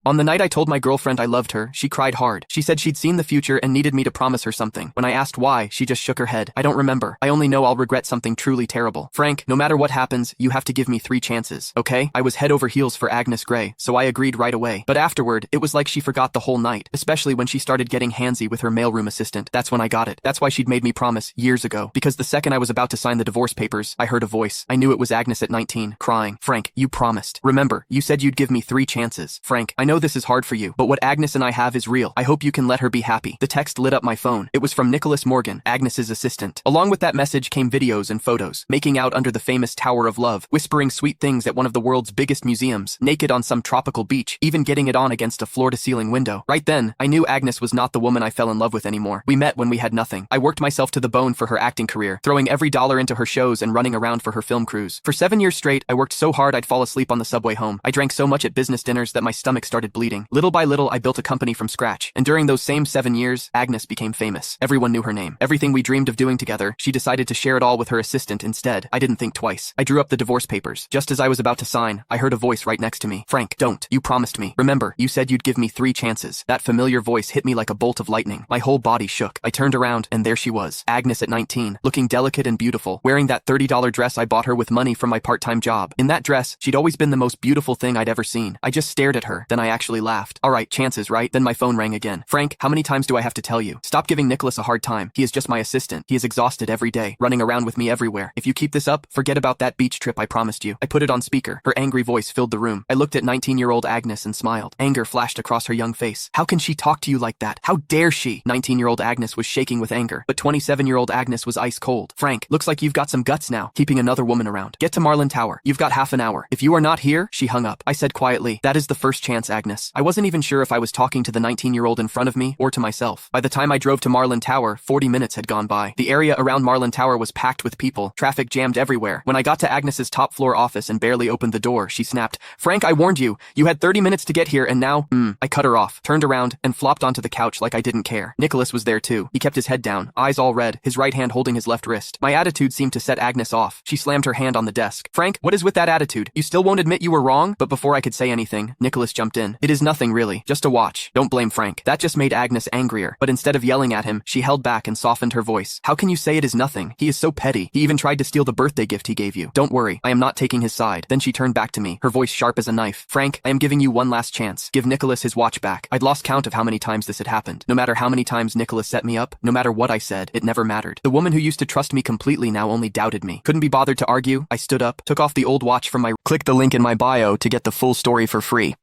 On the night I told my girlfriend I loved her, she cried hard. She said she'd seen the future and needed me to promise her something. When I asked why, she just shook her head. I don't remember. I only know I'll regret something truly terrible. Frank, no matter what happens, you have to give me 3 chances, okay? I was head over heels for Agnes Gray, so I agreed right away. But afterward, it was like she forgot the whole night, especially when she started getting handsy with her mailroom assistant. That's when I got it. That's why she'd made me promise years ago. Because the second I was about to sign the divorce papers, I heard a voice. I knew it was Agnes at 19, crying. Frank, you promised. Remember, you said you'd give me 3 chances. Frank, I know this is hard for you, but what Agnes and I have is real. I hope you can let her be happy. The text lit up my phone. It was from Nicholas Morgan, Agnes's assistant. Along with that message came videos and photos, making out under the famous Tower of Love, whispering sweet things at one of the world's biggest museums, naked on some tropical beach, even getting it on against a floor-to-ceiling window. Right then, I knew Agnes was not the woman I fell in love with anymore. We met when we had nothing. I worked myself to the bone for her acting career, throwing every dollar into her shows and running around for her film crews. For 7 years straight, I worked so hard I'd fall asleep on the subway home. I drank so much at business dinners that my stomach started bleeding. Little by little, I built a company from scratch. And during those same 7 years, Agnes became famous. Everyone knew her name. Everything we dreamed of doing together, she decided to share it all with her assistant instead. I didn't think twice. I drew up the divorce papers. Just as I was about to sign, I heard a voice right next to me. Frank, don't. You promised me. Remember, you said you'd give me 3 chances. That familiar voice hit me like a bolt of lightning. My whole body shook. I turned around, and there she was. Agnes at 19, looking delicate and beautiful, wearing that $30 dress I bought her with money from my part-time job. In that dress, she'd always been the most beautiful thing I'd ever seen. I just stared at her, then I actually laughed. All right, chances, right? Then my phone rang again. Frank, how many times do I have to tell you? Stop giving Nicholas a hard time. He is just my assistant. He is exhausted every day, running around with me everywhere. If you keep this up, forget about that beach trip I promised you. I put it on speaker. Her angry voice filled the room. I looked at 19-year-old Agnes and smiled. Anger flashed across her young face. How can she talk to you like that? How dare she? 19-year-old Agnes was shaking with anger, but 27-year-old Agnes was ice cold. Frank, looks like you've got some guts now, keeping another woman around. Get to Marlin Tower. You've got half an hour. If you are not here, she hung up. I said quietly, that is the first chance, Agnes. I wasn't even sure if I was talking to the 19-year-old in front of me or to myself. By the time I drove to Marlin Tower, 40 minutes had gone by. The area around Marlin Tower was packed with people, traffic jammed everywhere. When I got to Agnes's top floor office and barely opened the door, she snapped, Frank, I warned you. You had 30 minutes to get here and now, I cut her off, turned around, and flopped onto the couch like I didn't care. Nicholas was there too. He kept his head down, eyes all red, his right hand holding his left wrist. My attitude seemed to set Agnes off. She slammed her hand on the desk. Frank, what is with that attitude? You still won't admit you were wrong? But before I could say anything, Nicholas jumped in. It is nothing really, just a watch. Don't blame Frank. That just made Agnes angrier. But instead of yelling at him, she held back and softened her voice. How can you say it is nothing? He is so petty. He even tried to steal the birthday gift he gave you. Don't worry, I am not taking his side. Then she turned back to me, her voice sharp as a knife. Frank, I am giving you one last chance. Give Nicholas his watch back. I'd lost count of how many times this had happened. No matter how many times Nicholas set me up, no matter what I said, it never mattered. The woman who used to trust me completely now only doubted me. Couldn't be bothered to argue. I stood up, took off the old watch from my... Click the link in my bio to get the full story for free.